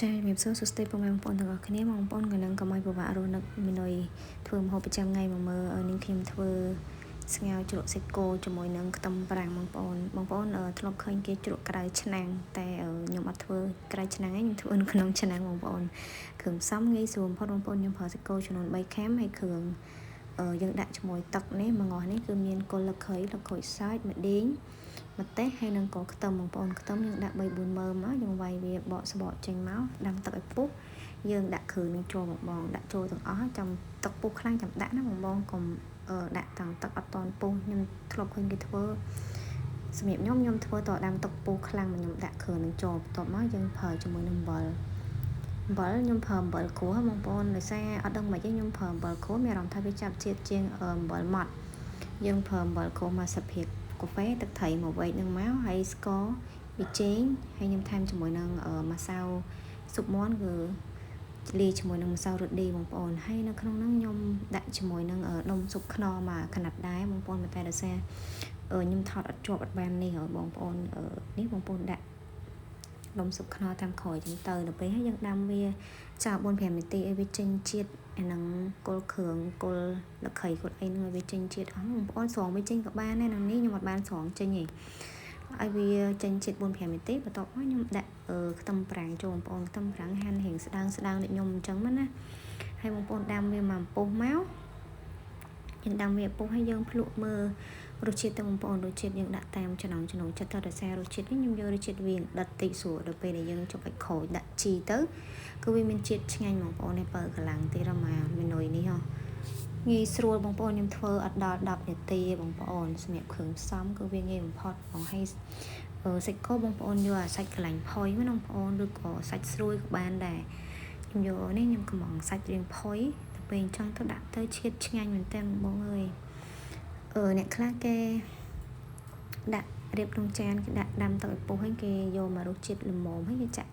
ចា៎មានសួរសួស្តីពុកម៉ែបងប្អូនទាំងអស់គ្នាបងប្អូនកំពុងកំពុងពិបាករស់នៅមានន័យធ្វើម្ហូបប្រចាំថ្ងៃមកមើលនាងខ្ញុំធ្វើស្ងោរជ្រក់សាច់គោជាមួយនឹងខ្ទឹមប្រាំងបងប្អូនធ្លាប់ឃើញគេជ្រក់ក្រៅឆ្នាំងតែខ្ញុំអត់ធ្វើក្រៅឆ្នាំងទេខ្ញុំធ្វើនៅក្នុងឆ្នាំងបងប្អូនគ្រឿងផ្សំងាយស្រួលបំផុតបងប្អូនខ្ញុំប្រើសាច់គោចំនួន3ខាំហើយគ្រឿងយើងដាក់ជាមួយទឹកនេះមួយងាស់នេះគឺមានគល់លក្ខីសាច់ម្ដេងម្ទេសហើយនឹងក៏ខ្ទឹមបងប្អូនខ្ទឹមយើងដាក់3 4មើមមកយើងវាយវាបកស្បកចេញមកដាំទឹកឲ្យពុះយើងដាក់គ្រឿងនឹងចូលបងដាក់ចូលទាំងអស់ចាំទឹកពុះខ្លាំងចាំដាក់ណាបងកុំដាក់តាំងទឹកអត់តន់ពុះខ្ញុំធ្លាប់ឃើញគេធ្វើសម្រាប់ខ្ញុំធ្វើតដាំទឹកពុះខ្លាំងខ្ញុំដាក់គ្រឿងនឹងចូលបន្ទាប់មកយើងប្រើជាមួយនឹងអំបិលខ្ញុំប្រើអំបិលគ្រួបងប្អូនដោយសារអត់ដឹងមិនទេខ្ញុំប្រើអំបិលគ្រួមានអារម្មណ៍ថាវាចាប់ជាតិជាងអំបិលម៉ត់យើងប្រើអំបិលគ្រួមកសិបភាគកាហ្វេទឹកត្រីមកវែកនឹងមកហើយស្ករប៊ីចេងហើយខ្ញុំថែមជាមួយនឹងម្សៅស៊ុបមាន់គឺលាយជាមួយនឹងម្សៅរ៉ូឌីបងប្អូនហើយនៅក្នុងហ្នឹងខ្ញុំដាក់ជាមួយនឹងដុំស៊ុបខ្នុរមកកណាត់ដែរបងប្អូនតែដោយសារខ្ញុំថតអត់ជាប់អត់បាននេះបងប្អូននេះបងប្អូនដាក់ដុំស៊ុបខ្នុរតាមក្រោយចឹងទៅដល់ពេលហើយយើងដាំវាចោល 4-5 នាទីឲ្យវាចេញជាតិអាហ្នឹងគល់គ្រឿងគល់លក្ខីគល់អីហ្នឹងឲ្យវាចេញជាតិអស់បងប្អូនស្រង់វាចេញក៏បានដែរនឹងនេះខ្ញុំអត់បានស្រង់ចេញទេឲ្យវាចេញជាតិ 4-5 នាទីបន្ទាប់មកខ្ញុំដាក់ខ្ទឹមប្រាំងចូលបងប្អូនខ្ទឹមប្រាំងហាន់រៀងស្ដើងដូចខ្ញុំអញ្ចឹងណាហើយបងប្អូនដាំវាមកពុះមកយើងដាំវាពុះហើយយើងភ្លក់មើលរសជាតិទៅបងប្អូនរសជាតិយើងដាក់តាមចំណង់ចិត្តទៅដោយសាររសជាតិនេះខ្ញុំយករសជាតិវាដិតតិចស្រួលដល់ពេលដែលយើងចុចឲ្យខូចដាក់ជីទៅគឺវាមានជាតិឆ្ងាញ់បងប្អូននេះបើកម្លាំងទៀតមកមេនុយនេះហ៎ងាយស្រួលបងប្អូនខ្ញុំធ្វើអត់ដល់10នាទីបងប្អូនសម្រាប់គ្រឿងផ្សំគឺវាងាយបំផុតបងហើយសាច់គោបងប្អូនយកអាសាច់កន្លាញ់ផុយមកបងប្អូនឬក៏សាច់ស្រួយក៏បានដែរខ្ញុំយកនេះខ្ញុំកំងសាច់រៀងផុយទៅពេលអញ្ចឹងទៅដាក់ទៅជាតិឆ្ងាញ់មែនតើបងអើយអ្នកខ្លះគេដាក់រៀបក្នុងចានគេដាក់ដាំទឹកឲ្យពុះហើយគេយកមករសជាតិល្មមហើយគេចាក់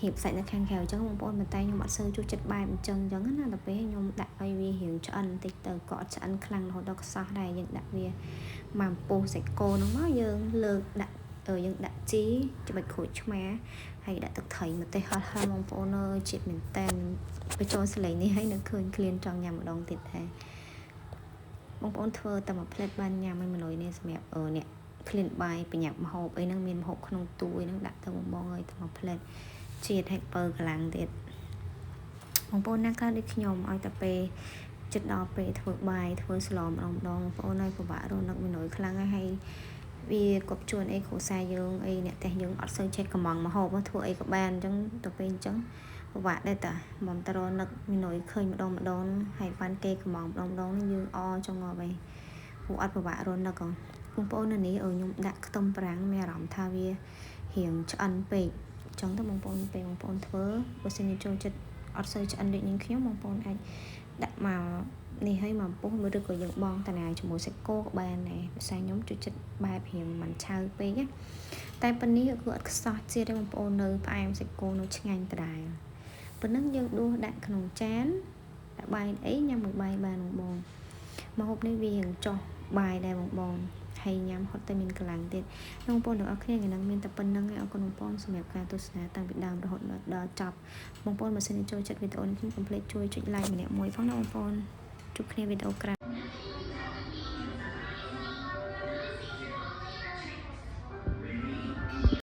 ហៀបសាច់នៅខាងក្រៅអញ្ចឹងបងប្អូនប៉ុន្តែខ្ញុំអត់សូវចូលចិត្តបែបអញ្ចឹងណាដល់ពេលខ្ញុំដាក់ឲ្យវារៀងឆ្អិនបន្តិចទៅក៏អត់ឆ្អិនខ្លាំងរហូតដល់ខ្សោះដែរយើងដាក់វាមកពុះសាច់គោហ្នឹងមកយើងលើកដាក់យើងដាក់ជីច្បិចក្រូចឆ្មាហើយដាក់ទឹកត្រីម្ទេសហឹរបងប្អូនអើយជាតិមែនតែនបញ្ចូលសលេងនេះហើយនៅឃើញឃ្លានចង់ញ៉ាំម្ដងទៀតដែរបងប្អូនធ្វើតែមួយផ្លែតបានញ៉ាំឲ្យមនុយនេះសម្រាប់អ្នកឃ្លានបាយប្រញាប់ម្ហូបអីហ្នឹងមានម្ហូបក្នុងទូអីហ្នឹងដាក់ទៅបងអើយតែមួយផ្លែតជាតិឲ្យបើកម្លាំងទៀតបងប្អូនណាខ្លះដូចខ្ញុំឲ្យតែពេលចិត្តដល់ពេលធ្វើបាយធ្វើស្លម្ដងបងប្អូនឲ្យពិបាករនឹកមនុយខ្លាំងហើយវាគប់ជួនអីគ្រួសារយើងអីអ្នកផ្ទះយើងអត់សូវចេះកំងម្ហូបធ្វើអីក៏បានអញ្ចឹងទៅពេលអញ្ចឹងពិបាកដែរតាមិនតរនឹកមនុយឃើញម្ដងហើយបានគេកំងម្ដងនេះយើងចង់ងាប់ឯងពួកអត់ពិបាករនឹកបងប្អូននៅនេះខ្ញុំដាក់ខ្ទឹមប្រាំងមានអារម្មណ៍ថាវារៀងឆ្អិនពេកអញ្ចឹងទៅបងប្អូនពេលបងប្អូនធ្វើបើសិនជាចូលចិត្តអត់សូវឆ្អិនដូចនាងខ្ញុំបងប្អូនអាចដាក់មកនេះឲ្យមកពុះឬក៏យើងបងតាណាជាមួយសាច់គោក៏បានដែរភាសាខ្ញុំចូលចិត្តបែបរៀងមិនឆៅពេកណាតែប៉ុណ្នេះគឺអត់ខ្សោះជាតិទេបងប្អូននៅផ្អែមសាច់គោនៅឆ្ងាញ់ដដែលប៉ុណ្ណឹងយើងដួសដាក់ក្នុងចានដាក់បាយអីញ៉ាំមួយបាយបានបងម្ហូបនេះវារៀងចោះបាយដែរបងហើយញ៉ាំហត់តែមានកម្លាំងទៀតបងប្អូនទាំងអស់គ្នាថ្ងៃនេះមានតែប៉ុណ្្នឹងឯងអរគុណបងប្អូនសម្រាប់ការទស្សនាតាំងពីដើមរហូតដល់ចប់បងប្អូនបើសិនជាចូលចិត្តវីដេអូនេះខ្ញុំកុំភ្លេចជួយចុច like ម្នាក់មួយផងណាបងប្អូនជួបគ្នាវីដេអូក្រោយ